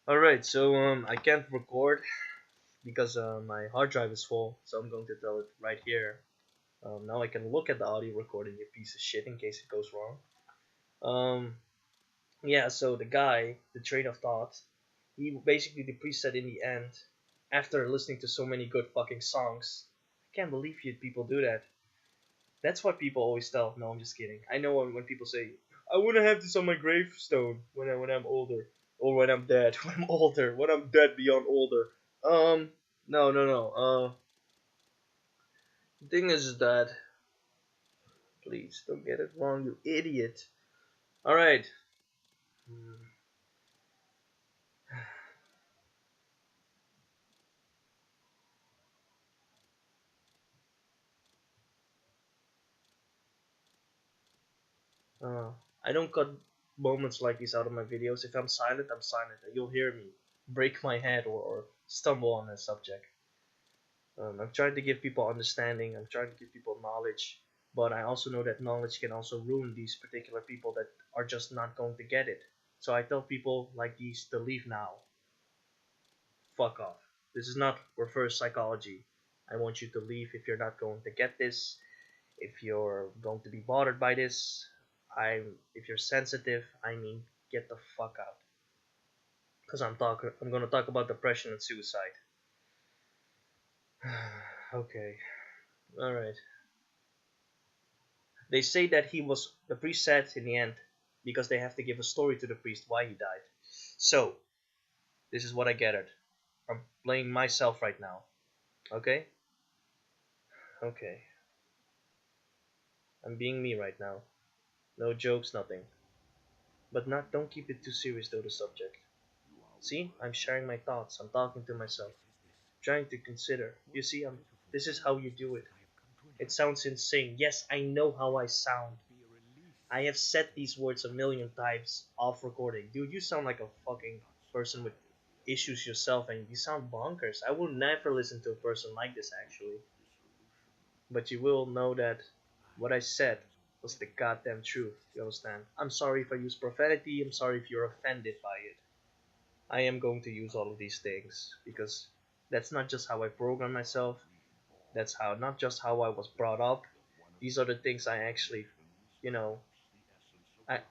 Alright, so I can't record because my hard drive is full, so I'm going to tell it right here. Now I can look at the audio recording, you piece of shit, in case it goes wrong. Um, yeah, so the guy, the train of thought, he basically the preset in the end, after listening to so many good fucking songs. I can't believe you people do that. That's what people always tell. No, I'm just kidding. I know when people say, I want to have this on my gravestone when I'm older, or when I'm dead, when I'm older, when I'm dead beyond older. Um, no, no, no. The thing is that, please don't get it wrong, you idiot. All right. Uh, I don't cut moments like these out of my videos. If I'm silent, I'm silent. You'll hear me break my head or stumble on a subject. I'm trying to give people understanding. I'm trying to give people knowledge, but I also know that knowledge can also ruin these particular people that are just not going to get it. So I tell people like these to leave now. Fuck off. This is not reverse psychology. I want you to leave if you're not going to get this. If you're going to be bothered by this, if you're sensitive, I mean, get the fuck out. Cause I'm gonna talk about depression and suicide. Okay, all right. They say that he was the priest said in the end because they have to give a story to the priest why he died. So this is what I gathered. I'm playing myself right now. Okay, okay. I'm being me right now. No jokes, nothing. But not don't keep it too serious though the subject. See, I'm sharing my thoughts. I'm talking to myself, trying to consider. You see, this is how you do it. It sounds insane. Yes, I know how I sound. I have said these words a million times off recording. Dude, you sound like a fucking person with issues yourself and you sound bonkers. I will never listen to a person like this actually. But you will know that what I said was the goddamn truth. You understand? I'm sorry if I use profanity. I'm sorry if you're offended by it. I am going to use all of these things because that's not just how I program myself. That's how not just how I was brought up. These are the things I actually, you know, I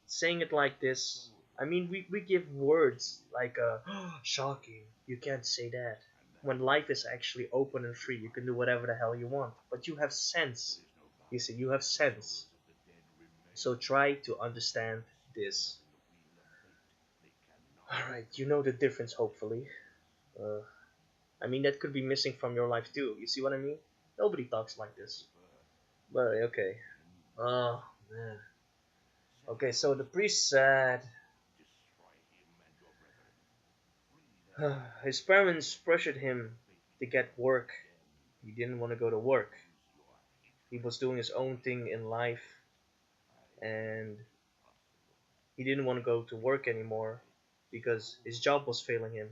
saying it like this. I mean, we give words like shocking. You can't say that. When life is actually open and free, you can do whatever the hell you want. But you have sense. You see, you have sense. So try to understand this. All right, you know the difference. Hopefully, uh, I mean that could be missing from your life too. You see what I mean? Nobody talks like this. But okay. Oh man. Okay, so the priest said his parents pressured him to get work. He didn't want to go to work. He was doing his own thing in life and he didn't want to go to work anymore because his job was failing him.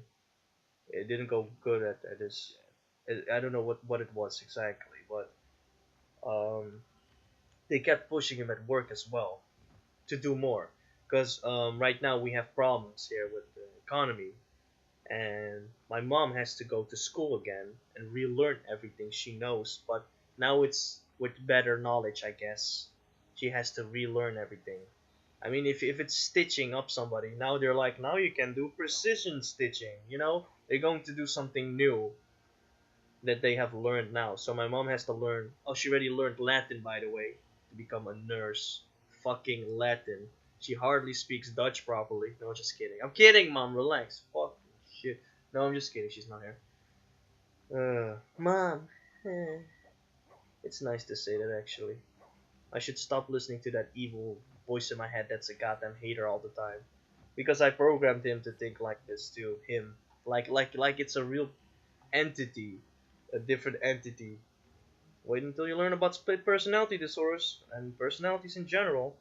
It didn't go good at his. I don't know what it was exactly, but um, they kept pushing him at work as well to do more. Because right now we have problems here with the economy, and my mom has to go to school again and relearn everything she knows. But now it's with better knowledge, I guess. She has to relearn everything. I mean, if it's stitching up somebody, now they're like, now you can do precision stitching. They're going to do something new that they have learned now. So my mom has to learn. Oh, she already learned Latin, by the way, to become a nurse. Fucking Latin. She hardly speaks Dutch properly. No, just kidding. I'm kidding, mom. Relax. Fuck shit. No, I'm just kidding. She's not here. Mom. eh, It's nice to say that actually. I should stop listening to that evil voice in my head that's a goddamn hater all the time. Because I programmed him to think like this too. Him. Like it's a real entity. A different entity. Wait until you learn about split personality disorders and personalities in general.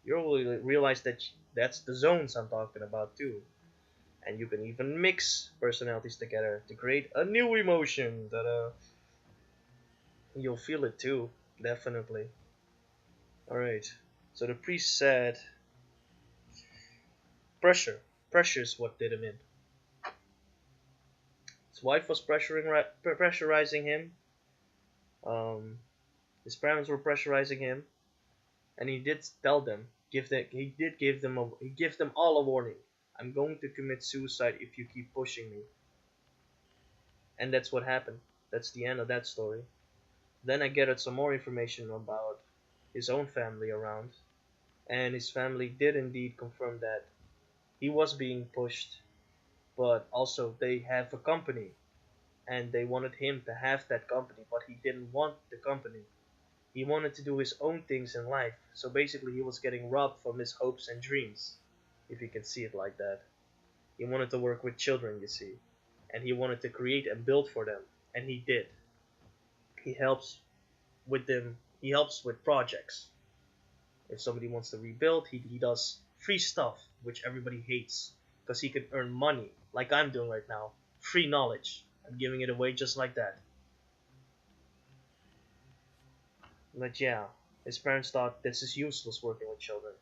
You'll realize that that's the zones I'm talking about too. And you can even mix personalities together to create a new emotion that you'll feel it too, definitely. All right. So the priest said pressure. Pressure's what did him in. His wife was pressurizing him. Um, his parents were pressurizing him, and he did tell them, he gave them all a warning. I'm going to commit suicide if you keep pushing me, and that's what happened. That's the end of that story. Then I gathered some more information about his own family around, and his family did indeed confirm that he was being pushed, but also they have a company, and they wanted him to have that company, but he didn't want the company. He wanted to do his own things in life, so basically he was getting robbed from his hopes and dreams, if you can see it like that. He wanted to work with children, you see, and he wanted to create and build for them, and he did. He helps with them, he helps with projects. If somebody wants to rebuild, he does free stuff, which everybody hates, because he can earn money, like I'm doing right now. Free knowledge. I'm giving it away just like that. But yeah, his parents thought this is useless working with children.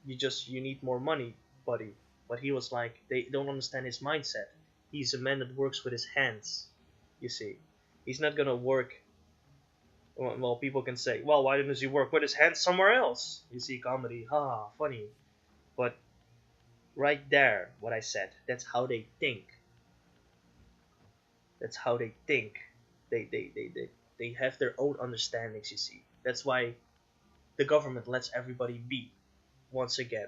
You need more money, buddy. But he was like, they don't understand his mindset. He's a man that works with his hands. You see, he's not gonna work. Well, people can say, well, why doesn't he work with his hands somewhere else? You see, comedy, ha, funny. But right there, what I said, that's how they think. That's how they think. They have their own understandings. You see, that's why the government lets everybody be. Once again,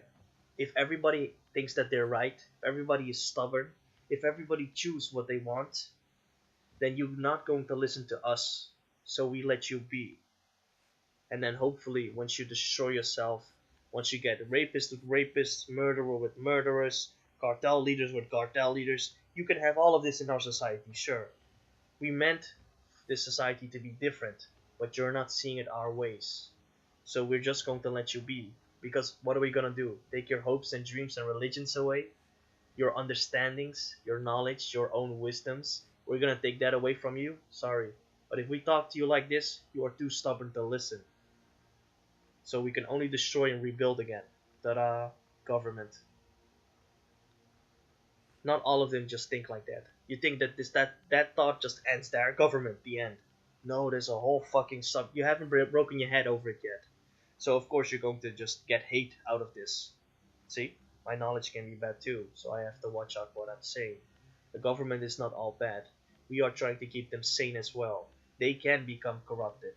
if everybody thinks that they're right, if everybody is stubborn, if everybody choose what they want, then you're not going to listen to us. So we let you be. And then hopefully, once you destroy yourself, once you get rapist with rapists, murderer with murderers, cartel leaders with cartel leaders, you can have all of this in our society, sure. We meant this society to be different, but you're not seeing it our ways. So we're just going to let you be. Because what are we going to do? Take your hopes and dreams and religions away? Your understandings, your knowledge, your own wisdoms? We're going to take that away from you? Sorry. But if we talk to you like this, you are too stubborn to listen. So we can only destroy and rebuild again. Ta-da! Government. Not all of them just think like that. You think that that thought just ends there? Government, the end. No, there's a whole fucking sub. You haven't broken your head over it yet. So of course you're going to just get hate out of this. See, my knowledge can be bad too, so I have to watch out what I'm saying. The government is not all bad. We are trying to keep them sane as well. They can become corrupted.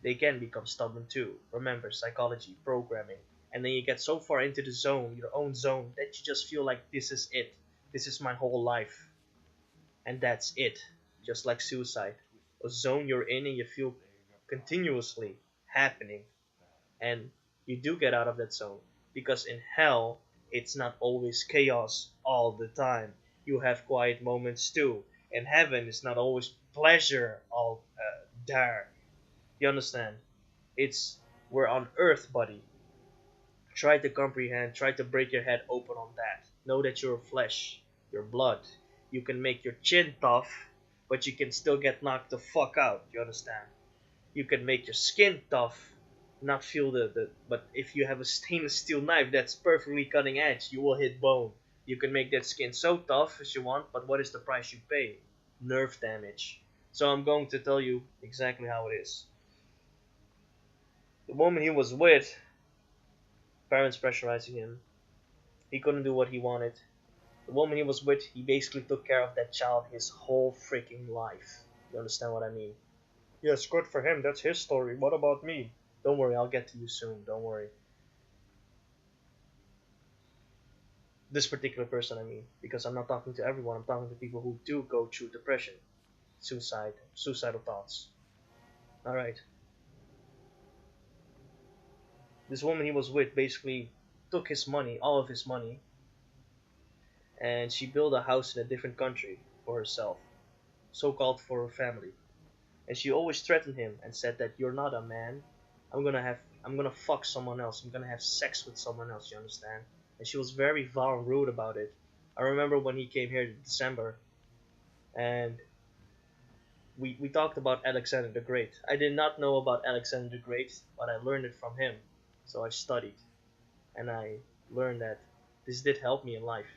They can become stubborn too. Remember, psychology, programming. And then you get so far into the zone, your own zone, that you just feel like this is it. This is my whole life. And that's it. Just like suicide. A zone you're in and you feel continuously happening. And you do get out of that zone. Because in hell, it's not always chaos all the time. You have quiet moments too. In heaven, it's not always pleasure all there. You understand? It's we're on earth, buddy. Try to comprehend, try to break your head open on that. Know that you're flesh, you're blood. You can make your chin tough, but you can still get knocked the fuck out. You understand? You can make your skin tough, not feel the but if you have a stainless steel knife that's perfectly cutting edge, you will hit bone. You can make that skin so tough as you want, but what is the price you pay? Nerve damage. So I'm going to tell you exactly how it is. The woman he was with, parents pressurizing him. He couldn't do what he wanted. The woman he was with, he basically took care of that child his whole freaking life. You understand what I mean? Yes, good for him. That's his story. What about me? Don't worry, I'll get to you soon. Don't worry. This particular person, I mean, because I'm not talking to everyone. I'm talking to people who do go through depression, suicide, suicidal thoughts. All right. This woman he was with basically took his money, all of his money, and she built a house in a different country for herself, so called for her family. And she always threatened him and said that you're not a man. I'm gonna fuck someone else. I'm gonna have sex with someone else, you understand? And she was very vile and rude about it. I remember when he came here in December and we talked about Alexander the Great. I did not know about Alexander the Great, but I learned it from him. So I studied and I learned that This did help me in life.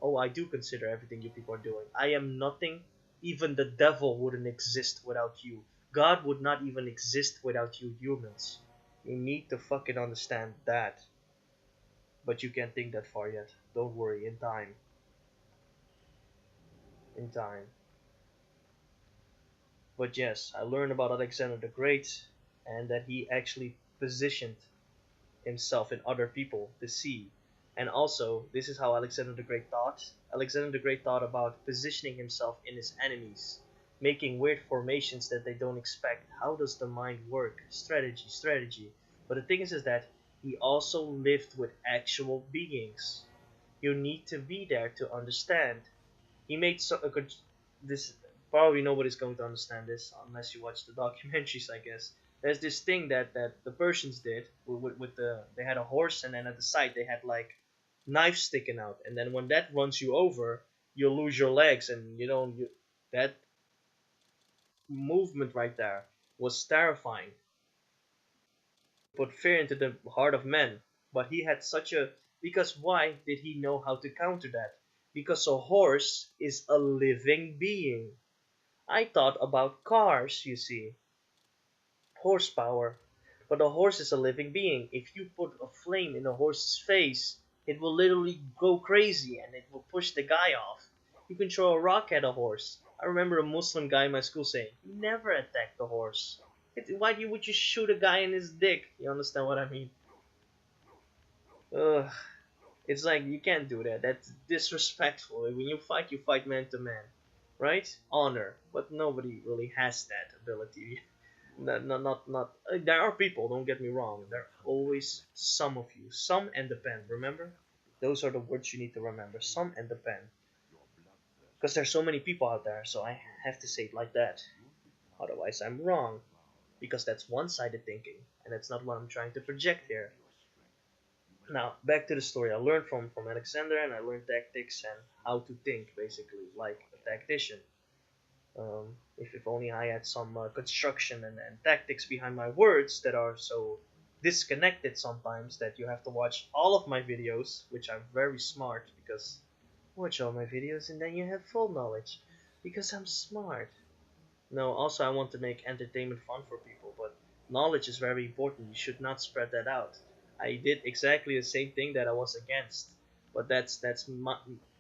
Oh, I do consider everything you people are doing. I am nothing. Even the devil wouldn't exist without you. God would not even exist without you humans. You need to fucking understand that. But you can't think that far yet. Don't worry, in time. In time. But yes, I learned about Alexander the Great and that he actually positioned himself in other people to see. And also, this is how Alexander the Great thought. Alexander the Great thought about positioning himself in his enemies, making weird formations that they don't expect. How does the mind work? Strategy, strategy. But the thing is that he also lived with actual beings. You need to be there to understand. He made so a good. This probably nobody's going to understand this unless you watch the documentaries, I guess. There's this thing that the Persians did with the they had a horse and then at the side they had like knives sticking out, and then when that runs you over, you lose your legs, and that movement right there was terrifying. Put fear into the heart of men. But he had such a because why did he know how to counter that? Because a horse is a living being. I thought about cars, you see, horsepower. But a horse is a living being. If you put a flame in a horse's face, it will literally go crazy and it will push the guy off. You can throw a rock at a horse. I remember a Muslim guy in my school saying, "You never attack the horse. Would you shoot a guy in his dick?" You understand what I mean? Ugh. It's like you can't do that. That's disrespectful. When you fight man to man, right? Honor, but nobody really has that ability. Not. There are people. Don't get me wrong. There are always some of you. Some and the pen. Remember, those are the words you need to remember. Some and the pen. Because there's so many people out there, so I have to say it like that. Otherwise, I'm wrong. Because that's one-sided thinking, and that's not what I'm trying to project here. Now, back to the story. I learned from Alexander, and I learned tactics and how to think, basically, like a tactician. If only I had some construction and tactics behind my words that are so disconnected sometimes that you have to watch all of my videos, which are very smart because watch all my videos and then you have full knowledge because I'm smart. No, also I want to make entertainment fun for people, but knowledge is very important. You should not spread that out. I did exactly the same thing that I was against, but that's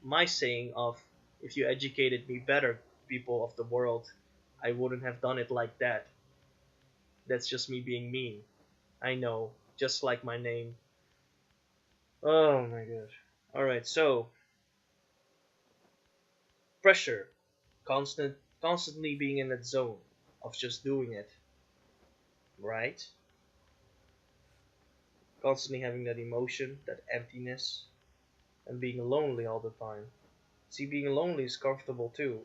my saying of if you educated me better, people of the world, I wouldn't have done it like that. That's just me being mean. I know, just like my name. Oh my god. All right, so pressure, constantly being in that zone of just doing it, right? Constantly having that emotion, that emptiness, and being lonely all the time. See, being lonely is comfortable too,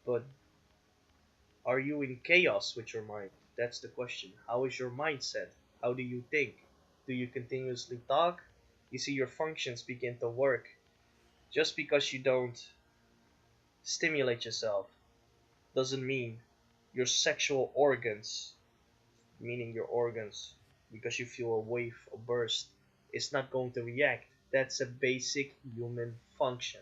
but are you in chaos with your mind? That's the question. How is your mindset? How do you think? Do you continuously talk? You see, your functions begin to work. Just because you don't stimulate yourself doesn't mean your sexual organs, meaning your organs, because you feel a wave, a burst, is not going to react. That's a basic human function.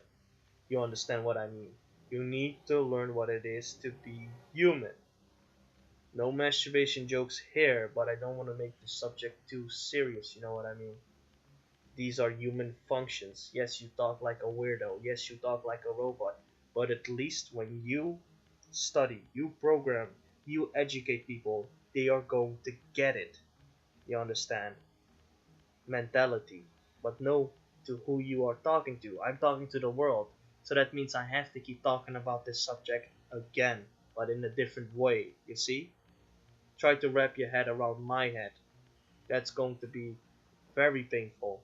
You understand what I mean? You need to learn what it is to be human. No masturbation jokes here, but I don't want to make the subject too serious, you know what I mean? These are human functions. Yes, you talk like a weirdo. Yes, you talk like a robot. But at least when you study, you program, you educate people, they are going to get it. You understand? Mentality. But know to who you are talking to. I'm talking to the world. So that means I have to keep talking about this subject again, but in a different way. You see? Try to wrap your head around my head. That's going to be very painful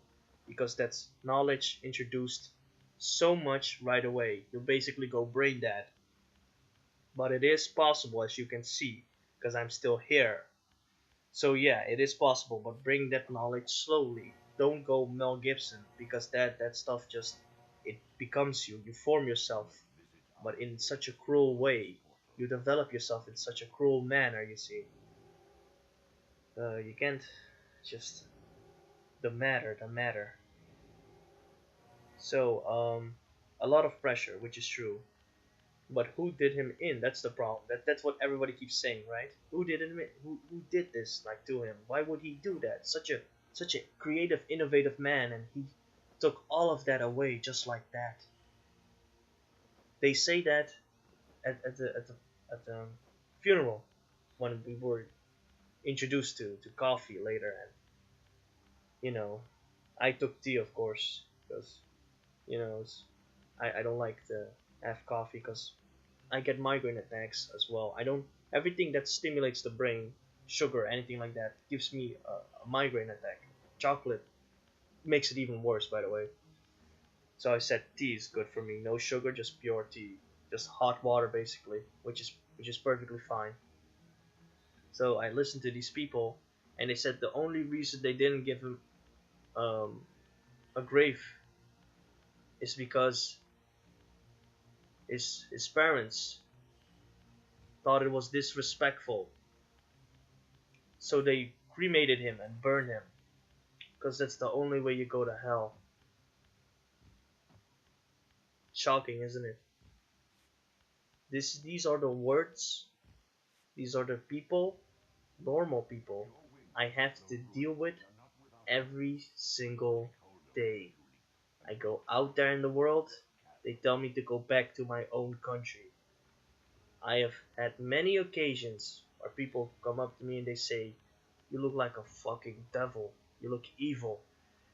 because that's knowledge introduced so much right away. You'll basically go brain dead. But it is possible, as you can see, because I'm still here. So yeah, it is possible, but bring that knowledge slowly. Don't go Mel Gibson because that stuff just it becomes you. You form yourself, but in such a cruel way. You develop yourself in such a cruel manner. You see, you can't just the matter. So, a lot of pressure, which is true. But who did him in? That's the problem. That's what everybody keeps saying, right? Who did him in? Who did this like to him? Why would he do that? Such a creative, innovative man, and he took all of that away just like that. They say that at the funeral when we were introduced to coffee later, and you know, I took tea, of course, because you know I don't like to have coffee because I get migraine attacks as well. I don't everything that stimulates the brain, sugar, anything like that, gives me a migraine attack. Chocolate makes it even worse, by the way. So I said tea is good for me. No sugar, just pure tea, just hot water basically, which is perfectly fine. So I listened to these people, and they said the only reason they didn't give him um, a grave is because his parents thought it was disrespectful, so they cremated him and burned him because that's the only way you go to hell. Shocking, isn't it? These are the words, these are the people, normal people, I have to deal with every single day. I go out there in the world, they tell me to go back to my own country. I have had many occasions where people come up to me and they say, "You look like a fucking devil. You look evil."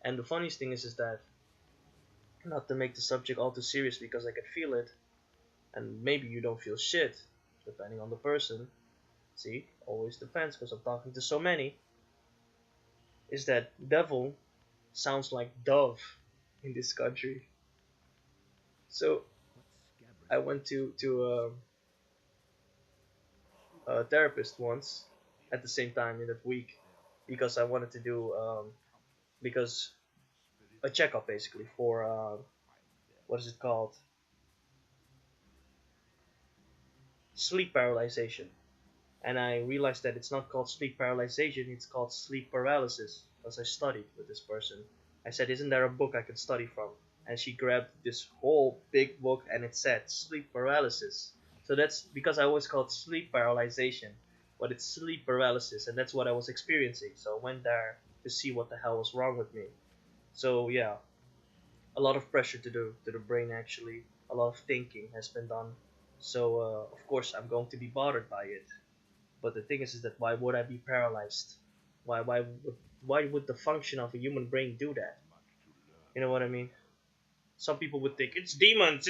And the funniest thing is that, not to make the subject all too serious because I can feel it, and maybe you don't feel shit, depending on the person. See, always depends because I'm talking to so many. Is that devil sounds like dove in this country? So I went to a therapist once at the same time in that week because I wanted to do because a checkup basically for what is it called, sleep paralyzation. And I realized that it's not called sleep paralyzation, it's called sleep paralysis. Because I studied with this person. I said, "Isn't there a book I can study from?" And she grabbed this whole big book and it said sleep paralysis. So that's because I always called sleep paralyzation, but it's sleep paralysis, and that's what I was experiencing. So I went there to see what the hell was wrong with me. So yeah, a lot of pressure to the brain actually. A lot of thinking has been done. So of course I'm going to be bothered by it. But the thing is that why would I be paralyzed? Why would the function of a human brain do that? You know what I mean? Some people would think it's demons,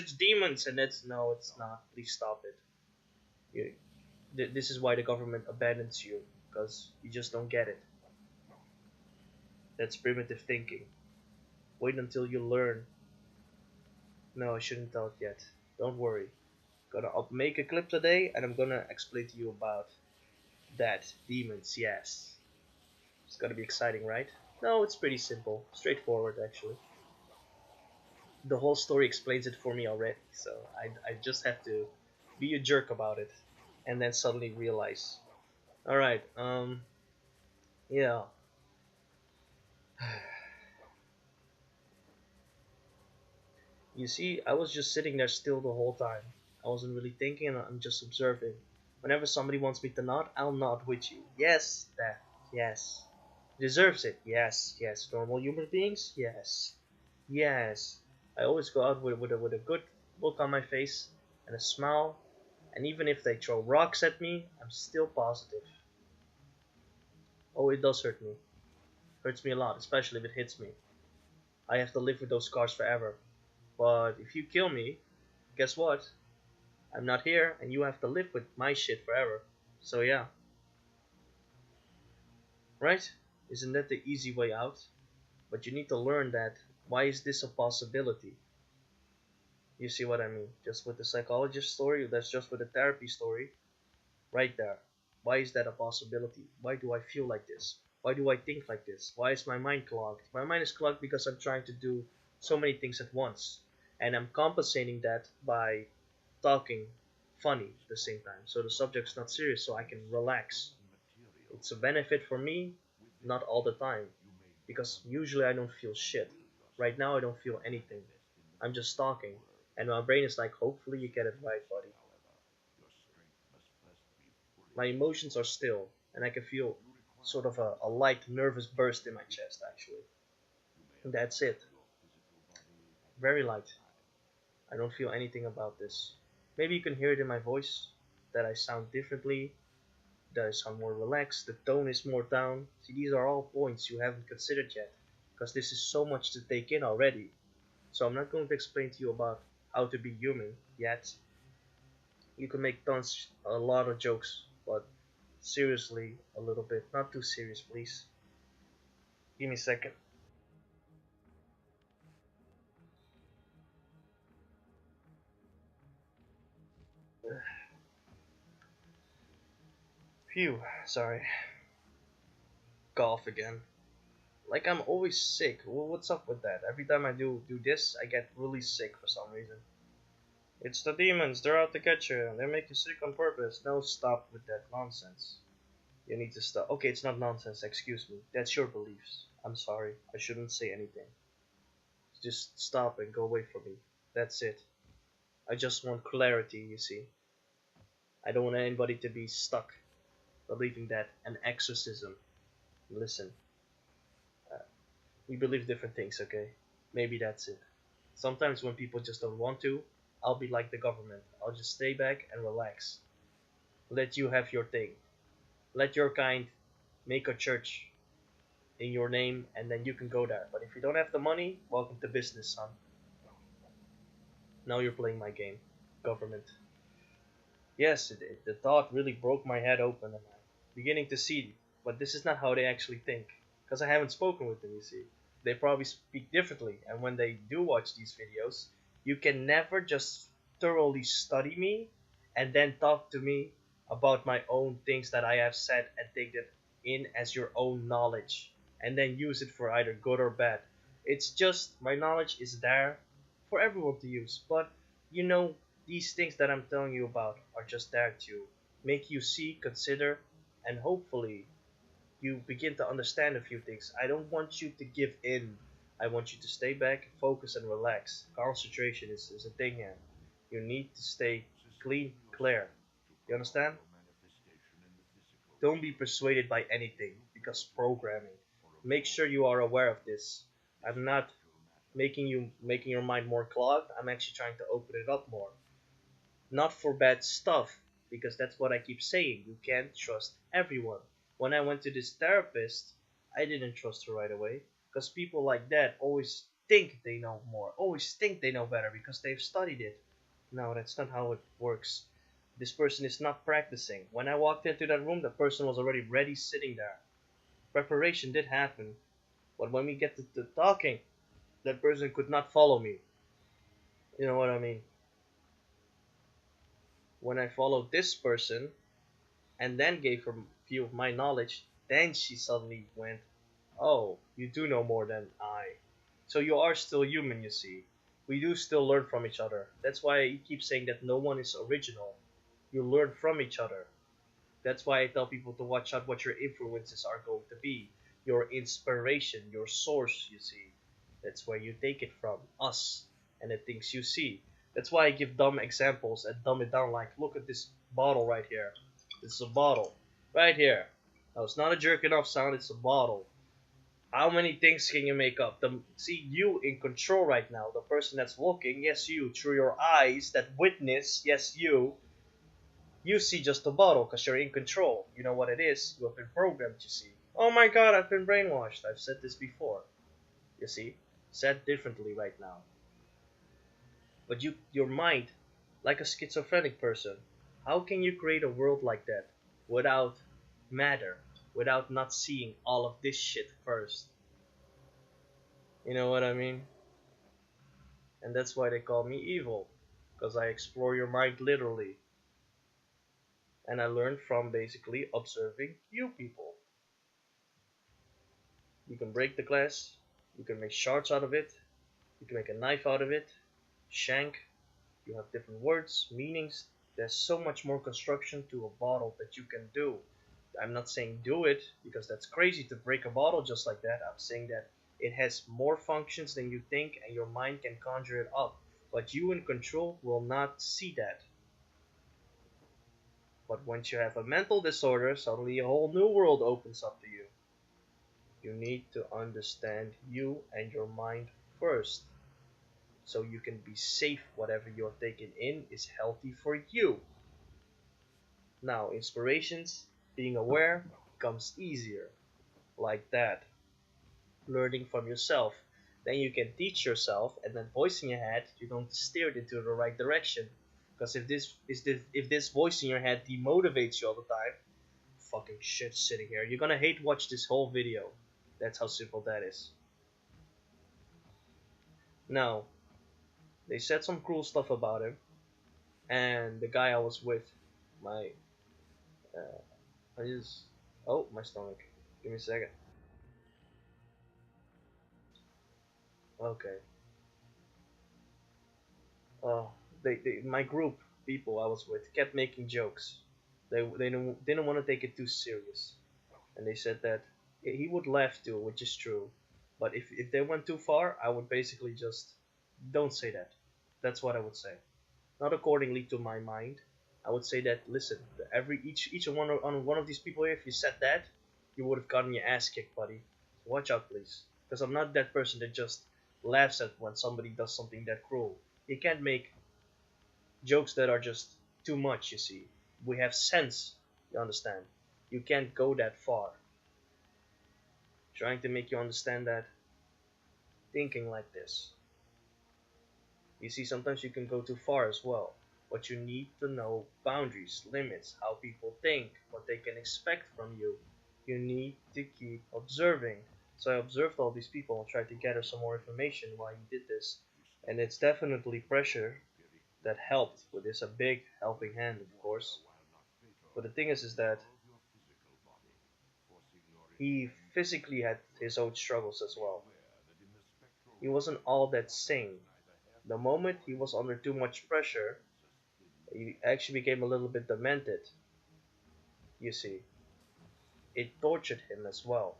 and that's no, it's not. Please stop it. You, this is why the government abandons you because you just don't get it. That's primitive thinking. Wait until you learn. No, I shouldn't tell it yet. Don't worry. Gonna make a clip today, and I'm gonna explain to you about that demons. Yes, it's gonna be exciting, right? No, it's pretty simple, straightforward actually. The whole story explains it for me already, so I just have to be a jerk about it, and then suddenly realize. All right, yeah. You see, I was just sitting there still the whole time. I wasn't really thinking, and I'm just observing. Whenever somebody wants me to nod, I'll nod with you. Yes, that. Yes. Deserves it. Yes, yes. Normal human beings. Yes, yes. I always go out with a good look on my face and a smile, and even if they throw rocks at me, I'm still positive. Oh, it does hurt me. Hurts me a lot, especially if it hits me. I have to live with those scars forever. But if you kill me, guess what? I'm not here, and you have to live with my shit forever. So yeah, right? Isn't that the easy way out? But you need to learn that. Why is this a possibility? You see what I mean? Just with the psychologist story, that's just with the therapy story, right there. Why is that a possibility? Why do I feel like this? Why do I think like this? Why is my mind clogged? My mind is clogged because I'm trying to do so many things at once. And I'm compensating that by talking funny at the same time. So the subject's not serious, so I can relax. It's a benefit for me, not all the time. Because usually I don't feel shit. Right now I don't feel anything. I'm just talking. And my brain is like, hopefully you get it right, buddy. My emotions are still, and I can feel sort of a light nervous burst in my chest, actually. And that's it. Very light. I don't feel anything about this. Maybe you can hear it in my voice, that I sound differently, that I sound more relaxed, the tone is more down. See, these are all points you haven't considered yet, because this is so much to take in already. So I'm not going to explain to you about how to be human yet. You can make a lot of jokes, but seriously, a little bit. Not too serious, please. Give me a second. Phew, sorry. Cough again. Like I'm always sick. Well, what's up with that? Every time I do this, I get really sick for some reason. It's the demons. They're out to get you. They make you sick on purpose. No, stop with that nonsense. You need to stop. Okay, it's not nonsense. Excuse me. That's your beliefs. I'm sorry. I shouldn't say anything. Just stop and go away from me. That's it. I just want clarity, you see. I don't want anybody to be stuck believing that an exorcism. Listen, uh, we believe different things, okay? Maybe that's it. Sometimes when people just don't want to, I'll be like the government. I'll just stay back and relax. Let you have your thing. Let your kind make a church in your name and then you can go there. But if you don't have the money, welcome to business, son. Now you're playing my game. Government. Yes, the thought really broke my head open, and I'm beginning to see. But this is not how they actually think, because I haven't spoken with them. You see, they probably speak differently, and when they do watch these videos, you can never just thoroughly study me and then talk to me about my own things that I have said and take it in as your own knowledge, and then use it for either good or bad. It's just my knowledge is there for everyone to use, but you know these things that I'm telling you about are just there to make you see, consider, and hopefully you begin to understand a few things. I don't want you to give in. I want you to stay back, focus, and relax. Concentration is a thing here. You need to stay clean, clear. You understand? Don't be persuaded by anything because programming. Make sure you are aware of this. I'm not making your mind more clogged. I'm actually trying to open it up more. Not for bad stuff, because that's what I keep saying. You can't trust everyone. When I went to this therapist, I didn't trust her right away, because people like that always think they know more, always think they know better because they've studied it. No, that's not how it works. This person is not practicing. When I walked into that room, the person was already ready sitting there. Preparation did happen, but when we get to talking, that person could not follow me. You know what I mean? When I followed this person, and then gave her a few of my knowledge, then she suddenly went, "Oh, you do know more than I." So you are still human, you see. We do still learn from each other. That's why I keep saying that no one is original. You learn from each other. That's why I tell people to watch out what your influences are going to be. Your inspiration, your source, you see. That's where you take it from, us, and the things you see. That's why I give dumb examples and dumb it down like, look at this bottle right here. This is a bottle. Right here. Now it's not a jerking off sound, it's a bottle. How many things can you make up? See you in control right now. The person that's looking, yes you, through your eyes that witness, yes you see just a bottle because you're in control. You know what it is. You have been programmed, you see. Oh my god, I've been brainwashed. I've said this before. You see? Said differently right now. But your mind, like a schizophrenic person, how can you create a world like that without matter, without not seeing all of this shit first? You know what I mean? And that's why they call me evil. Because I explore your mind literally. And I learned from basically observing you people. You can break the glass, you can make shards out of it, you can make a knife out of it, shank, you have different words, meanings. There's so much more construction to a bottle that you can do. I'm not saying do it because that's crazy to break a bottle just like that. I'm saying that It has more functions than you think, and your mind can conjure it up. But you in control will not see that. But once you have a mental disorder, suddenly a whole new world opens up to you. You need to understand you and your mind first, so you can be safe. Whatever you're taking in is healthy for you. Now, inspirations, being aware, becomes easier. Like that. Learning from yourself. Then you can teach yourself, and then voice in your head, you're going to steer it into the right direction. Because if this voice in your head demotivates you all the time, fucking shit sitting here, you're gonna hate watch this whole video. That's how simple that is. Now, they said some cruel stuff about him, and the guy I was with, my, I just, oh, my stomach. Give me a second. Okay. Oh, my group people I was with kept making jokes. They didn't want to take it too serious, and they said that he would laugh too, which is true. But if they went too far, I would basically just don't say that. That's what I would say. Not accordingly to my mind. I would say that listen, every each one on one of these people here, if you said that, you would have gotten your ass kicked, buddy. So watch out, please, because I'm not that person that just laughs at when somebody does something that cruel. You can't make jokes that are just too much, you see. We have sense, you understand. You can't go that far. Trying to make you understand that thinking like this. You see, sometimes you can go too far as well. But you need to know boundaries, limits, how people think, what they can expect from you. You need to keep observing. So I observed all these people and tried to gather some more information while you did this. And it's definitely pressure that helped with this, a big helping hand, of course. But the thing is that he physically had his own struggles as well. He wasn't all that sane. The moment he was under too much pressure, he actually became a little bit demented. You see, it tortured him as well.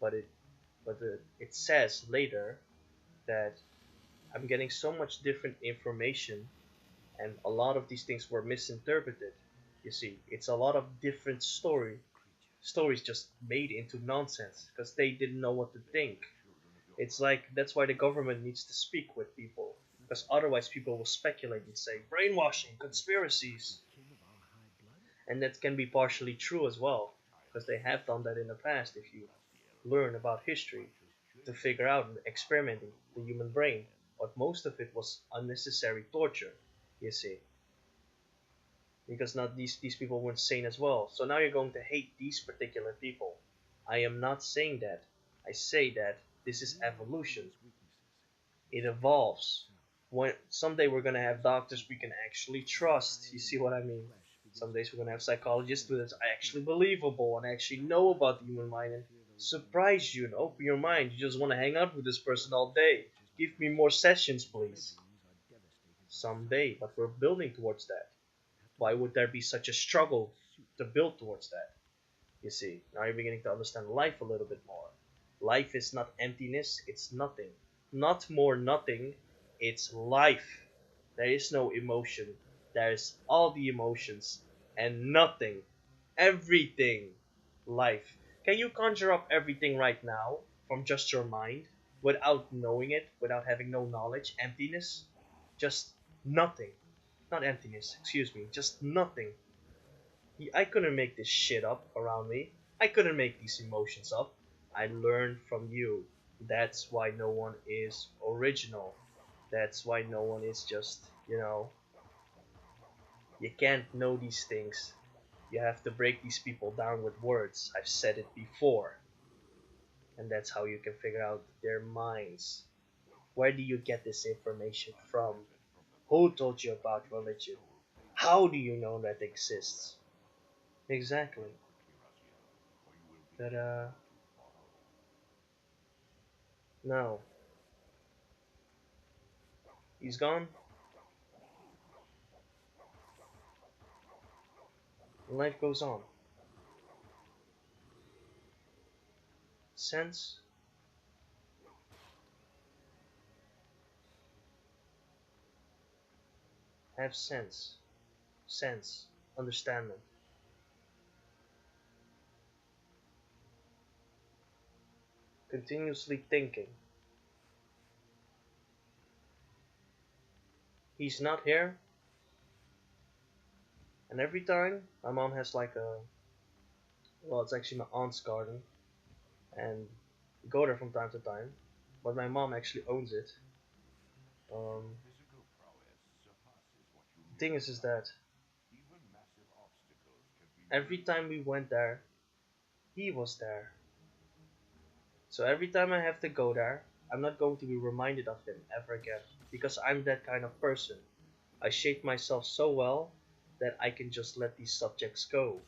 But it says later that I'm getting so much different information, and a lot of these things were misinterpreted. You see, it's a lot of different stories just made into nonsense because they didn't know what to think. It's like that's why the government needs to speak with people, because otherwise people will speculate and say brainwashing, conspiracies, and that can be partially true as well, because they have done that in the past. If you learn about history, to figure out and experimenting the human brain, but most of it was unnecessary torture. You see, because not these people weren't sane as well. So now you're going to hate these particular people. I am not saying that. I say that this is evolution. It evolves. When someday we're gonna have doctors we can actually trust. You see what I mean? Some days we're gonna have psychologists that's actually believable and actually know about the human mind and surprise you and open your mind. You just want to hang out with this person all day. Give me more sessions, please. Someday, but we're building towards that. Why would there be such a struggle to build towards that? You see, now you're beginning to understand life a little bit more. Life is not emptiness, it's nothing. Not more nothing, it's life. There is no emotion. There's all the emotions and nothing. Everything. Life. Can you conjure up everything right now from just your mind without knowing it, without having no knowledge? Emptiness? Just nothing. Not emptiness, excuse me, just nothing. I couldn't make this shit up around me. I couldn't make these emotions up. I learned from you. That's why no one is original. That's why no one is just, you can't know these things. You have to break these people down with words. I've said it before. And that's how you can figure out their minds. Where do you get this information from? Who told you about religion? How do you know that exists? Exactly. But, no. He's gone. Life goes on. Sense? Have sense, understanding, continuously thinking. He's not here, and every time my mom has like a, well, it's actually my aunt's garden, and we go there from time to time, but my mom actually owns it. Um, the thing is that every time we went there, he was there. So every time I have to go there, I'm not going to be reminded of him ever again, because I'm that kind of person. I shape myself so well that I can just let these subjects go.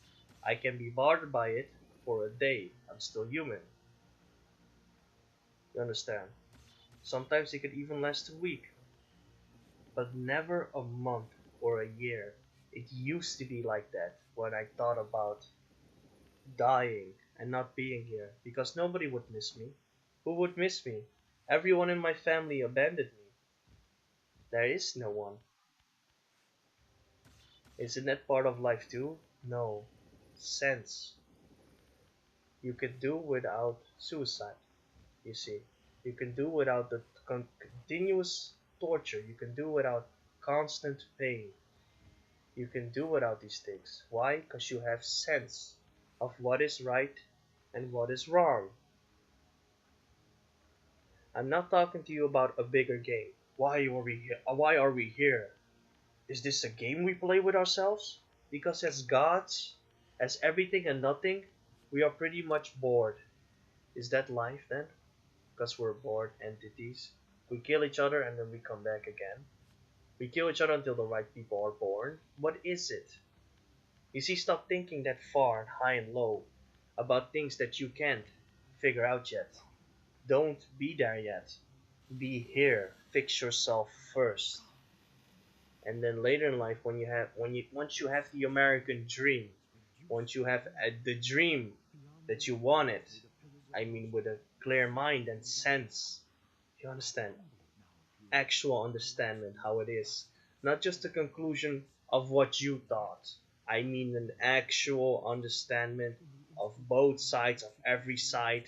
I can be bothered by it for a day. I'm still human. You understand? Sometimes it could even last a week, but never a month or a year. It used to be like that when I thought about dying and not being here, because nobody would miss me. Who would miss me? Everyone in my family abandoned me. There is no one. Isn't that part of life too? No. Sense. You can do without suicide, you see. You can do without the continuous torture. You can do without constant pain. You can do without these things. Why? Because you have sense of what is right and what is wrong. I'm not talking to you about a bigger game. Why are we here? Why are we here? Is this a game we play with ourselves? Because as gods, as everything and nothing, we are pretty much bored. Is that life then? Because we're bored entities. We kill each other and then we come back again. We kill each other until the right people are born. What is it? You see, stop thinking that far and high and low about things that you can't figure out yet. Don't be there yet. Be here. Fix yourself first. And then later in life, when you once you have the American dream, once you have the dream that you wanted, I mean with a clear mind and sense, you understand, actual understanding how it is, not just a conclusion of what you thought. I mean an actual understanding of both sides, of every side,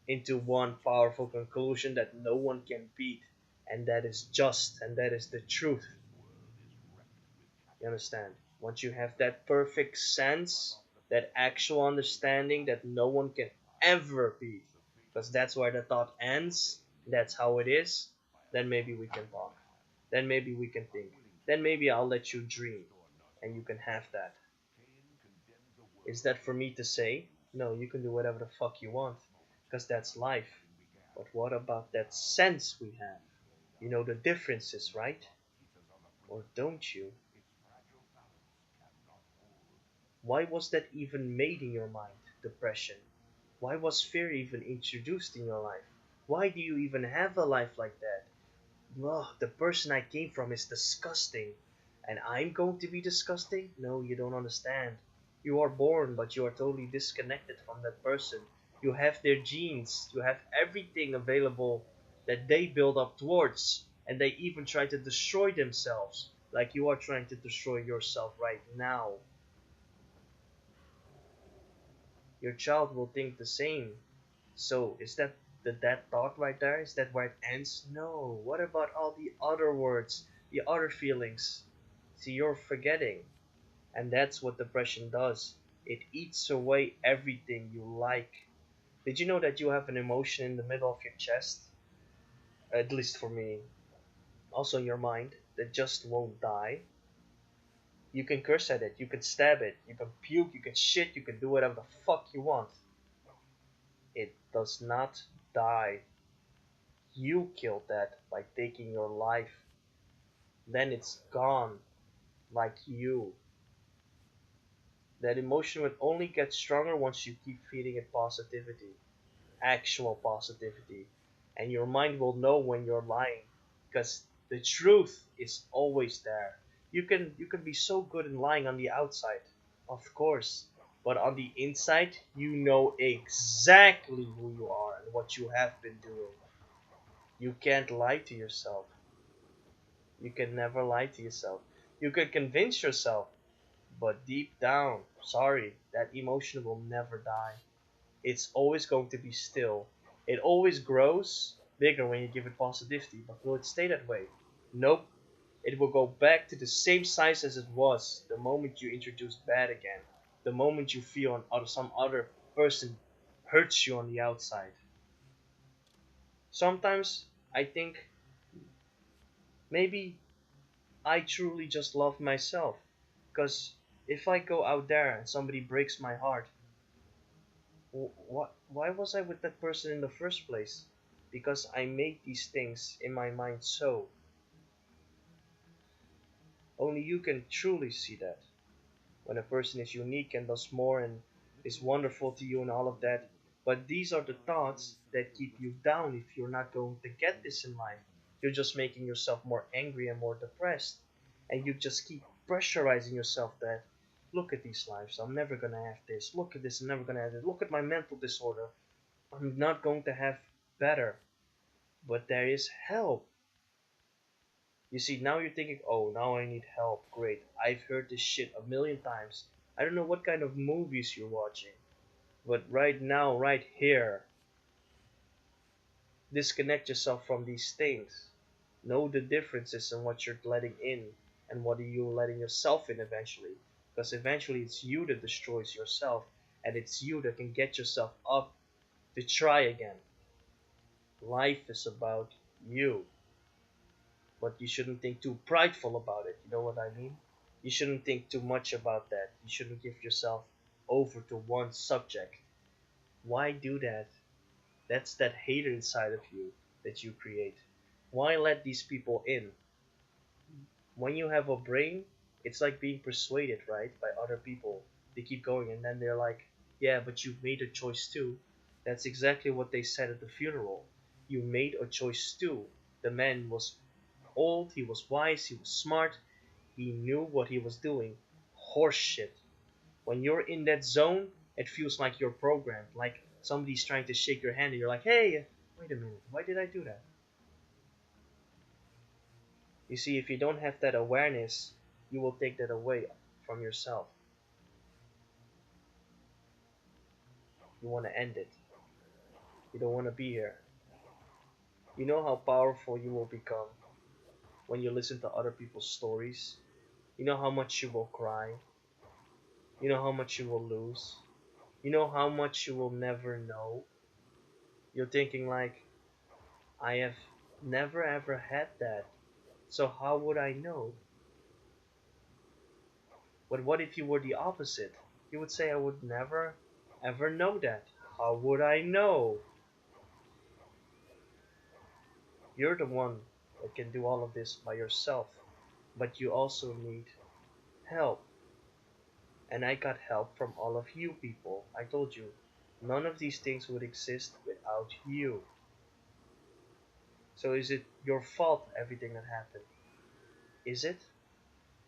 into one powerful conclusion that no one can beat, and that is just, and that is the truth. You understand? Once you have that perfect sense, that actual understanding that no one can ever beat, because that's where the thought ends, that's how it is, then maybe we can talk. Then maybe we can think. Then maybe I'll let you dream, and you can have that. Is that for me to say? No, you can do whatever the fuck you want, because that's life. But what about that sense we have? You know the differences, right? Or don't you? Why was that even made in your mind, depression? Why was fear even introduced in your life? Why do you even have a life like that? Ugh, the person I came from is disgusting. And I'm going to be disgusting? No, you don't understand. You are born, but you are totally disconnected from that person. You have their genes, you have everything available that they build up towards, and they even try to destroy themselves, like you are trying to destroy yourself right now. Your child will think the same. So is that that thought right there? Is that where it ends? No. What about all the other words, the other feelings? See, you're forgetting. And that's what depression does. It eats away everything you like. Did you know that you have an emotion in the middle of your chest? At least for me. Also in your mind, that just won't die. You can curse at it, you can stab it, you can puke, you can shit, you can do whatever the fuck you want. It does not die. You killed that by taking your life. Then it's gone, like you. That emotion will only get stronger once you keep feeding it positivity, actual positivity. And your mind will know when you're lying, because the truth is always there. You can be so good in lying on the outside, of course, but on the inside you know exactly who you are and what you have been doing. You can't lie to yourself. You can never lie to yourself. You could convince yourself, but deep down, sorry, that emotion will never die. It's always going to be still. It always grows bigger when you give it positivity, but will it stay that way? Nope. It will go back to the same size as it was the moment you introduce bad again. The moment you feel some other person hurts you on the outside. Sometimes I think maybe I truly just love myself. Because if I go out there and somebody breaks my heart, why was I with that person in the first place? Because I made these things in my mind so. Only you can truly see that. When a person is unique and does more and is wonderful to you and all of that. But these are the thoughts that keep you down if you're not going to get this in life. You're just making yourself more angry and more depressed. And you just keep pressurizing yourself that look at these lives, I'm never gonna have this. Look at this, I'm never gonna have this. Look at my mental disorder. I'm not going to have better. But there is help. You see, now you're thinking, oh, now I need help. Great. I've heard this shit a million times. I don't know what kind of movies you're watching, but right now, right here, disconnect yourself from these things. Know the differences in what you're letting in and what are you letting yourself in eventually. Because eventually it's you that destroys yourself and it's you that can get yourself up to try again. Life is about you, but you shouldn't think too prideful about it. You know what I mean? You shouldn't think too much about that. You shouldn't give yourself over to one subject. Why do that? That's that hater inside of you that you create. Why let these people in? When you have a brain, it's like being persuaded, right, by other people. They keep going and then they're like, yeah, but you made a choice too. That's exactly what they said at the funeral. You made a choice too. The man was old, he was wise, he was smart, he knew what he was doing. Horseshit. When you're in that zone, it feels like you're programmed, like somebody's trying to shake your hand and you're like, hey, wait a minute, why did I do that? You see, if you don't have that awareness, you will take that away from yourself. You want to end it. You don't want to be here. You know how powerful you will become when you listen to other people's stories. You know how much you will cry. You know how much you will lose. You know how much you will never know. You're thinking like, I have never ever had that. So how would I know? But what if you were the opposite? You would say I would never ever know that. How would I know? You're the one that can do all of this by yourself. But you also need help. And I got help from all of you people. I told you, none of these things would exist without you. So is it your fault everything that happened? Is it?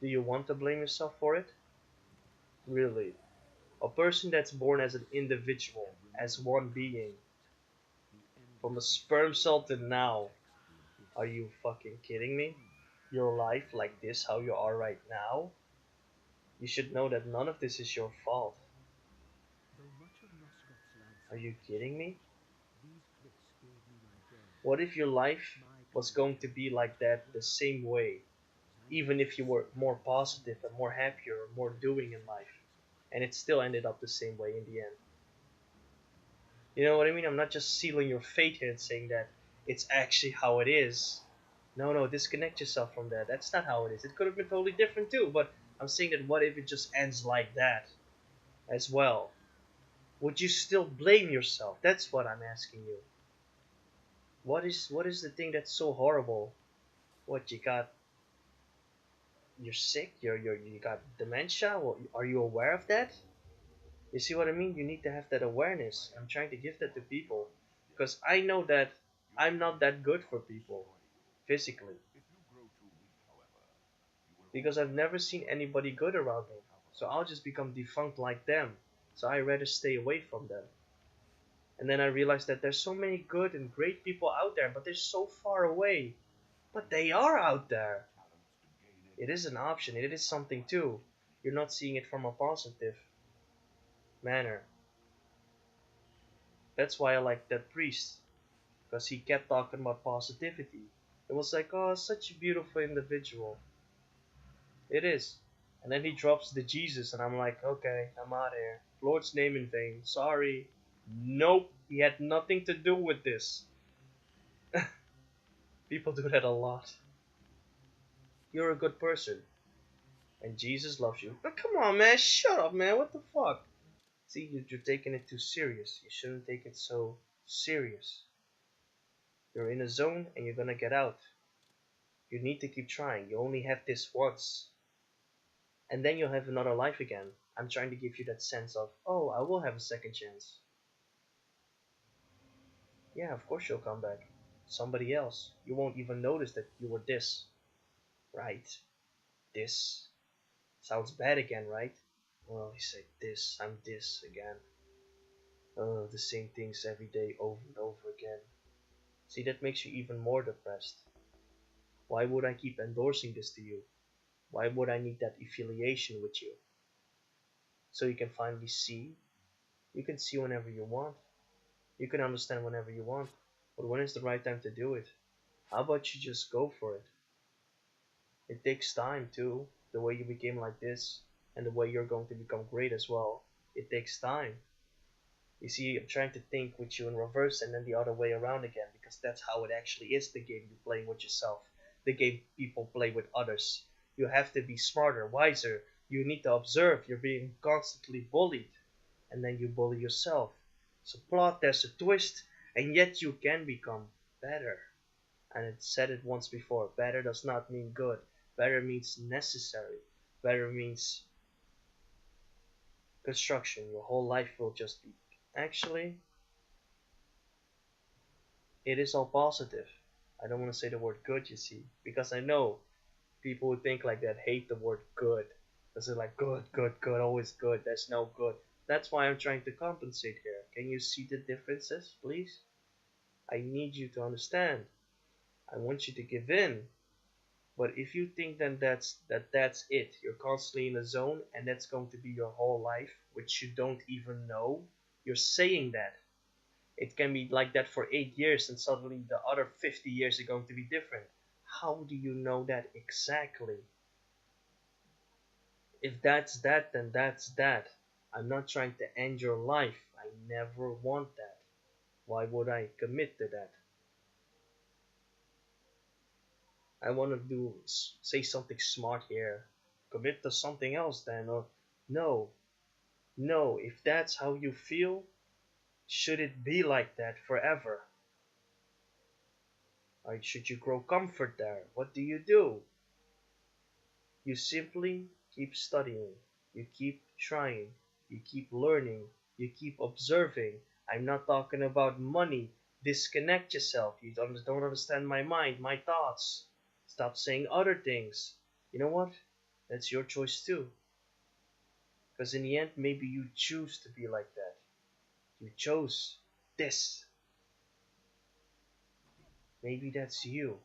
Do you want to blame yourself for it? Really? A person that's born as an individual, as one being, from a sperm cell to now. Are you fucking kidding me? Your life like this, how you are right now? You should know that none of this is your fault. Are you kidding me? What if your life was going to be like that the same way, even if you were more positive and more happier or more doing in life, and it still ended up the same way in the end? You know what I mean? I'm not just sealing your fate here and saying that it's actually how it is. No, no, disconnect yourself from that. That's not how it is. It could have been totally different too, but I'm saying that what if it just ends like that as well? Would you still blame yourself? That's what I'm asking you. What is the thing that's so horrible? What you're sick? You got dementia? Well, are you aware of that? You see what I mean? You need to have that awareness. I'm trying to give that to people because I know that I'm not that good for people physically because I've never seen anybody good around me. So I'll just become defunct like them. So I rather stay away from them. And then I realized that there's so many good and great people out there, but they're so far away. But they are out there. It is an option, it is something too. You're not seeing it from a positive manner. That's why I like that priest, because he kept talking about positivity. It was like, oh, such a beautiful individual. It is. And then he drops the Jesus, and I'm like, okay, I'm out of here. Lord's name in vain. Sorry. Nope, he had nothing to do with this. People do that a lot. You're a good person, and Jesus loves you. But come on, man, shut up, man. What the fuck? See, you're taking it too serious. You shouldn't take it so serious. You're in a zone, and you're gonna get out. You need to keep trying. You only have this once, and then you'll have another life again. I'm trying to give you that sense of, oh, I will have a second chance. Yeah, of course you'll come back. Somebody else. You won't even notice that you were this. Right. This. Sounds bad again, right? Well, he said this, I'm this again. The same things every day over and over again. See, that makes you even more depressed. Why would I keep endorsing this to you? Why would I need that affiliation with you? So you can finally see. You can see whenever you want. You can understand whenever you want. But when is the right time to do it? How about you just go for it? It takes time too. The way you became like this, and the way you're going to become great as well. It takes time. You see, I'm trying to think with you in reverse and then the other way around again, because that's how it actually is the game you're playing with yourself. The game people play with others. You have to be smarter, wiser. You need to observe. You're being constantly bullied. And then you bully yourself. So plot, there's a twist, and yet you can become better. And it said it once before, better does not mean good. Better means necessary. Better means construction. Your whole life will just be. Actually, it is all positive. I don't want to say the word good, you see, because I know people who think like that hate the word good. Because they're like, good, good, good, always good, there's no good. That's why I'm trying to compensate here. Can you see the differences, please? I need you to understand. I want you to give in. But if you think then that's it, you're constantly in a zone and that's going to be your whole life, which you don't even know, you're saying that. It can be like that for 8 years and suddenly the other 50 years are going to be different. How do you know that exactly? If that's that, then that's that. I'm not trying to end your life. I never want that. Why would I commit to that? I want to say something smart here. Commit to something else then, or no, no. If that's how you feel, should it be like that forever? Or should you grow comfort there? What do you do? You simply keep studying, you keep trying, you keep learning, you keep observing. I'm not talking about money. Disconnect yourself. You don't understand my mind, my thoughts. Stop saying other things. You know what? That's your choice too. Because in the end, maybe you choose to be like that. You chose this. Maybe that's you.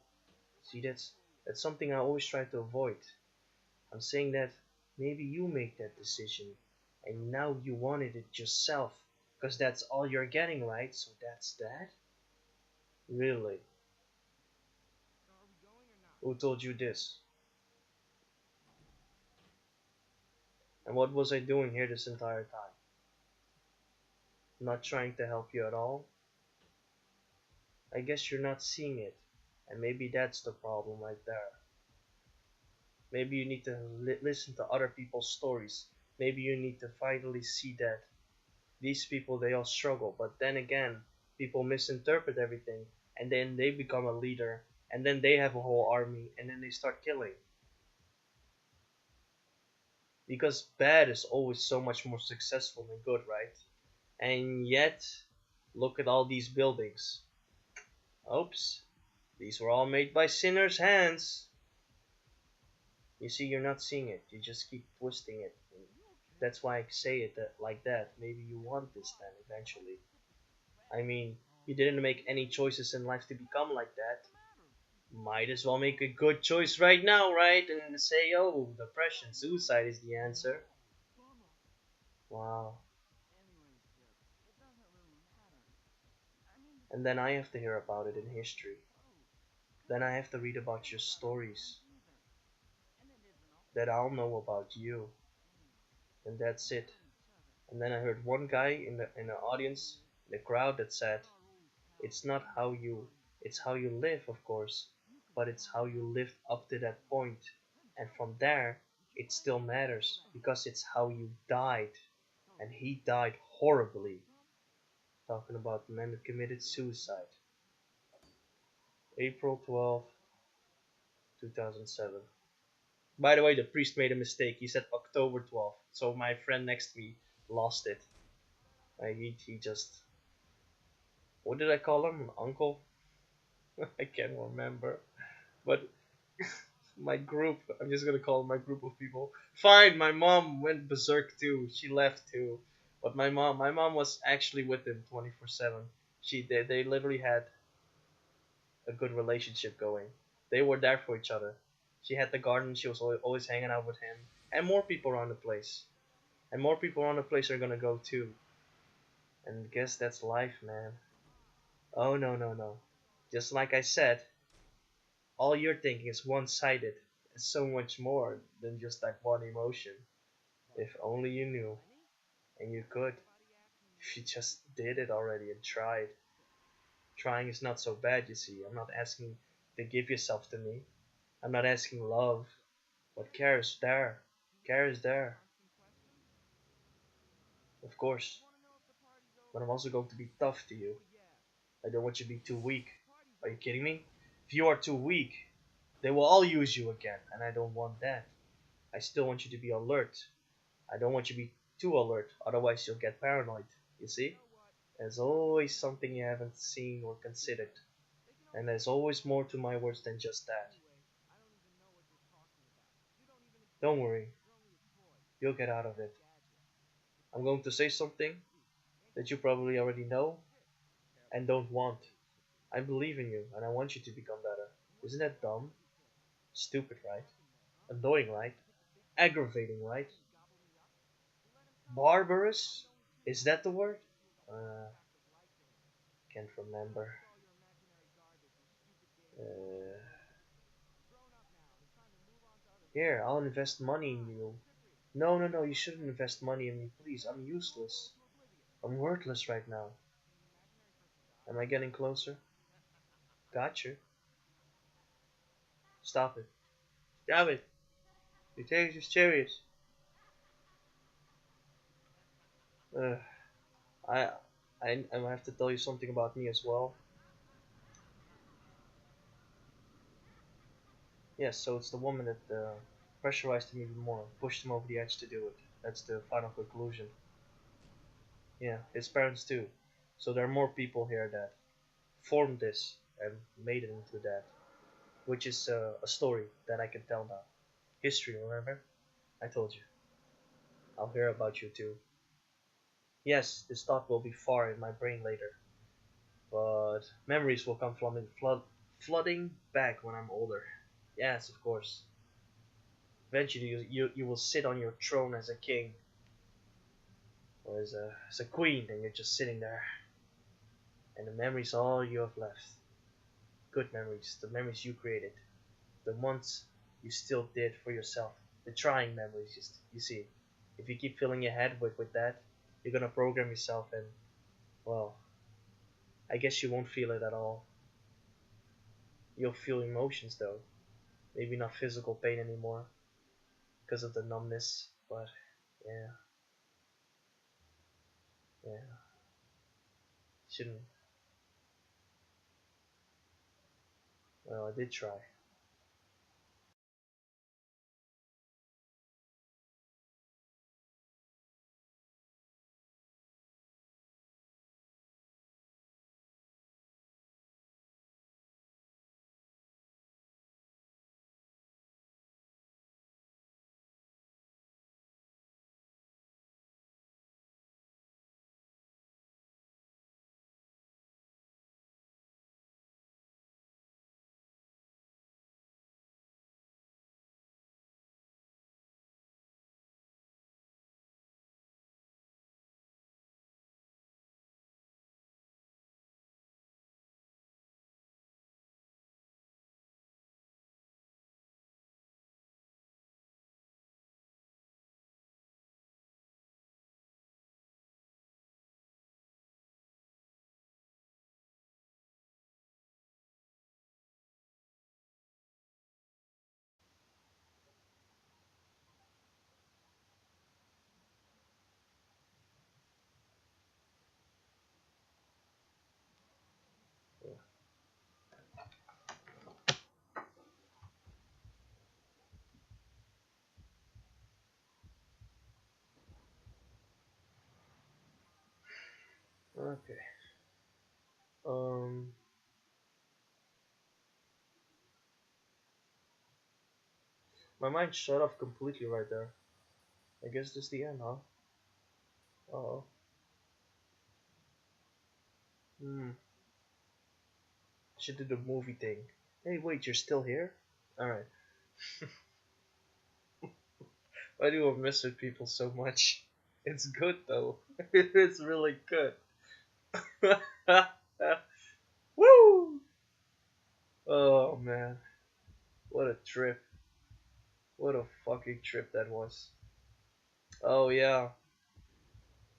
See, that's something I always try to avoid. I'm saying that maybe you make that decision and now you wanted it yourself because that's all you're getting, right? So that's that? Really? Who told you this? And what was I doing here this entire time? Not trying to help you at all? I guess you're not seeing it. And maybe that's the problem right there. Maybe you need to listen to other people's stories. Maybe you need to finally see that these people they all struggle, but then again people misinterpret everything and then they become a leader and then they have a whole army and then they start killing because bad is always so much more successful than good, right? And yet look at all these buildings. Oops, these were all made by sinners' hands. You see, you're not seeing it, you just keep twisting it. That's why I say it like that. Maybe you want this then eventually. I mean, you didn't make any choices in life to become like that. Might as well make a good choice right now, right? And say, oh, depression, suicide is the answer. Wow. And then I have to hear about it in history. Then I have to read about your stories that I'll know about you. And that's it. And then I heard one guy in the audience, in the crowd, that said, "It's not how you, it's how you live, of course, but it's how you lived up to that point, and from there, it still matters because it's how you died." And he died horribly. Talking about the man that committed suicide. April 12th, 2007. By the way, the priest made a mistake. He said October 12th. So my friend next to me lost it. He just. What did I call him? Uncle? I can't remember. But my group, I'm just gonna call my group of people. Fine, my mom went berserk too. She left too. But my mom was actually with him 24/7. They literally had a good relationship going. They were there for each other. She had the garden. She was always hanging out with him, and more people around the place. And more people around the place are gonna go too. And guess that's life, man. Oh no no no. Just like I said, all you're thinking is one-sided. It's so much more than just that one emotion. If only you knew, and you could. If you just did it already and tried. Trying is not so bad, you see. I'm not asking to give yourself to me. I'm not asking love. But care is there. Care is there, of course. But I'm also going to be tough to you. I don't want you to be too weak. Are you kidding me? If you are too weak, they will all use you again, and I don't want that. I still want you to be alert. I don't want you to be too alert, otherwise you'll get paranoid. You see? There's always something you haven't seen or considered. And there's always more to my words than just that. Don't worry, you'll get out of it. I'm going to say something that you probably already know and don't want. I believe in you and I want you to become better. Isn't that dumb? Stupid, right? Annoying, right? Aggravating, right? Barbarous? Is that the word? Uh, can't remember. Uh, Here, I'll invest money in you. No, no, no, you shouldn't invest money in me, please. I'm useless. I'm worthless right now. Am I getting closer? Gotcha. Stop it. Stop it. You take this serious. Uh, I, I have to tell you something about me as well. Yes, so it's the woman that pressurized him even more, pushed him over the edge to do it. That's the final conclusion. Yeah, his parents too. So there are more people here that formed this and made it into that, which is a story that I can tell now. History, remember? I told you. I'll hear about you too. Yes, this thought will be far in my brain later, but memories will come flooding back when I'm older. Yes, of course. Eventually, you will sit on your throne as a king or as a queen, and you're just sitting there, and the memories all you have left. Good memories, the memories you created, the ones you still did for yourself, the trying memories. You see, if you keep filling your head with that, you're gonna program yourself, and well, I guess you won't feel it at all. You'll feel emotions though, maybe not physical pain anymore because of the numbness, but yeah, yeah, shouldn't. Well, I did try. Okay. Um, my mind shut off completely right there. I guess this is the end, huh? Oh. Hmm. Should do the movie thing. Hey, wait, you're still here? Alright. Why do I mess with people so much? It's good though. It's really good. Woo! Oh man, what a trip! What a fucking trip that was. Oh yeah,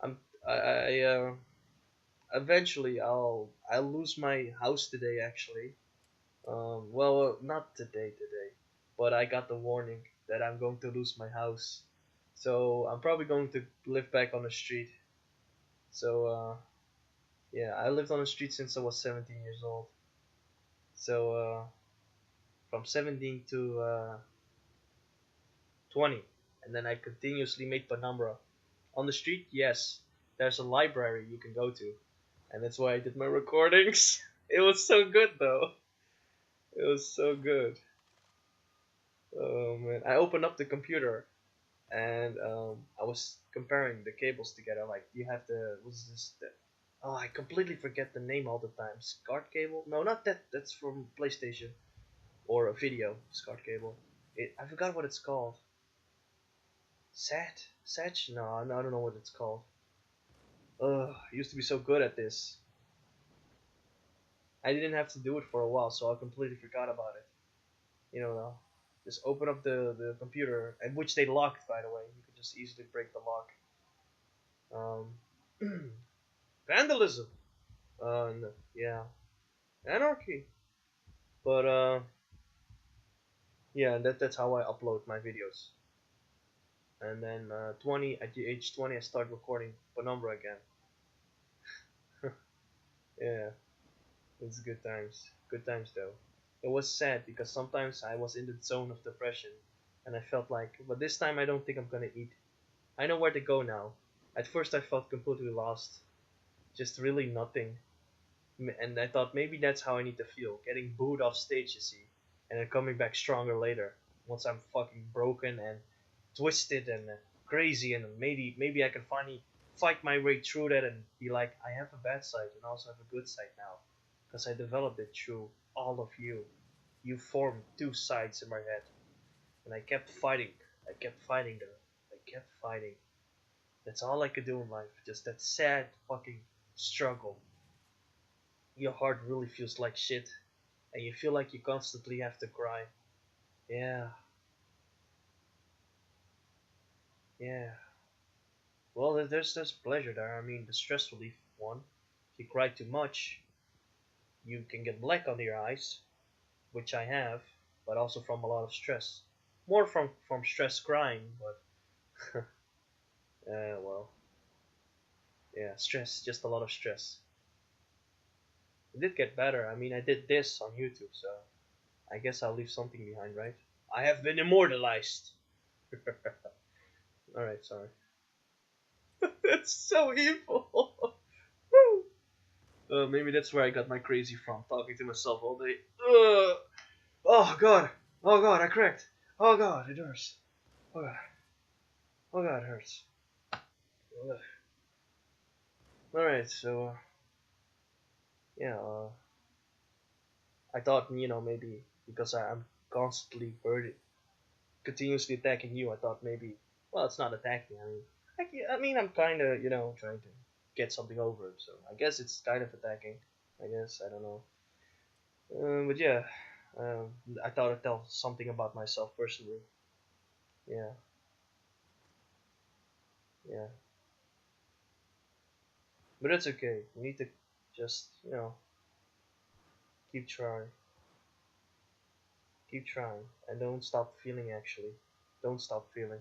I'm. I eventually I'll lose my house today actually. Well, not today, but I got the warning that I'm going to lose my house. So I'm probably going to live back on the street. So yeah, I lived on the street since I was 17 years old. So from 17 to 20, and then I continuously made penumbra on the street. Yes, there's a library you can go to, and that's why I did my recordings. It was so good though. It was so good. Oh man, I opened up the computer and I was comparing the cables together. Like, you have the what's this? Oh, I completely forget the name all the time. SCART cable? No, not that. That's from PlayStation or a video SCART cable. I forgot what it's called. Sat? No, I don't know what it's called. Ugh, I used to be so good at this. I didn't have to do it for a while, so I completely forgot about it. You know, just open up the computer, and which they locked, by the way. You could just easily break the lock. Um, vandalism. Yeah, anarchy. But yeah, that's how I upload my videos. And then 20 at the age 20, I started recording Penumbra again. Yeah, it's good times. Good times though. It was sad because sometimes I was in the zone of depression, and I felt like, but this time I don't think I'm gonna eat. I know where to go now. At first I felt completely lost, just really nothing. And I thought maybe that's how I need to feel, getting booed off stage, you see, and then coming back stronger later once I'm fucking broken and twisted and crazy, and maybe I can finally fight my way through that and be like, I have a bad side and also have a good side now, because I developed it through all of you. You formed two sides in my head, and I kept fighting. I kept fighting them. I kept fighting. That's all I could do in life. Just that sad fucking struggle. Your heart really feels like shit, and you feel like you constantly have to cry. Yeah, yeah. Well, there's pleasure there. I mean, the stress relief one. If you cry too much, you can get black under your eyes, which I have, but also from a lot of stress. More from stress crying, but well, yeah, stress, just a lot of stress. It did get better. I mean, I did this on YouTube, so I guess I'll leave something behind, right? I have been immortalized. All right, sorry. That's so evil. Maybe that's where I got my crazy from, talking to myself all day. Oh god. Oh god, I cracked. Oh god, it hurts. Oh god. Oh god, it hurts. Alright, so yeah, I thought, maybe because I'm constantly continuously attacking you, I thought maybe, well, it's not attacking. I mean, I'm kind of, trying to get something over it. So I guess it's kind of attacking. I guess I don't know. But yeah, um, I thought I'd tell something about myself personally. Yeah, yeah. But it's okay. You need to just, keep trying, keep trying, and don't stop feeling. Actually, don't stop feeling.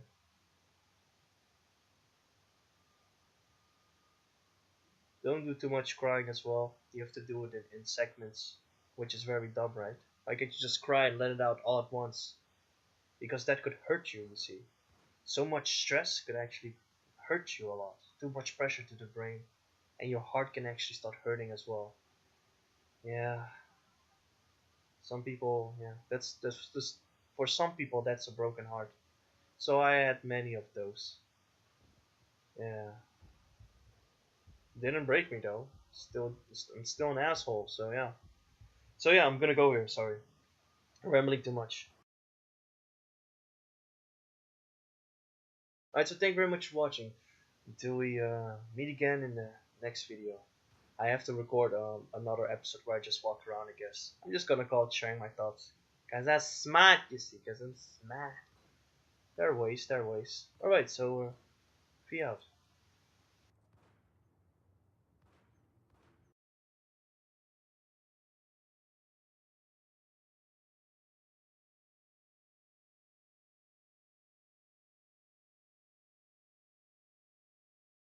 Don't do too much crying as well. You have to do it in segments, which is very dumb, right? Why can't you just cry and let it out all at once? Because that could hurt you. You see, so much stress could actually hurt you a lot. Too much pressure to the brain. and your heart can actually start hurting as well. Yeah, some people, yeah, that's for some people that's a broken heart. So I had many of those. Yeah, didn't break me though. I'm still an asshole. So yeah. So yeah, I'm gonna go here. Sorry, rambling too much. Alright, so thank you very much for watching. Until we meet again in the next video. I have to record another episode where I just walk around. I guess I'm just gonna call it sharing my thoughts. Cause that's smart, you see. Cause I'm smart. There are ways. There are ways. All right. So, free out.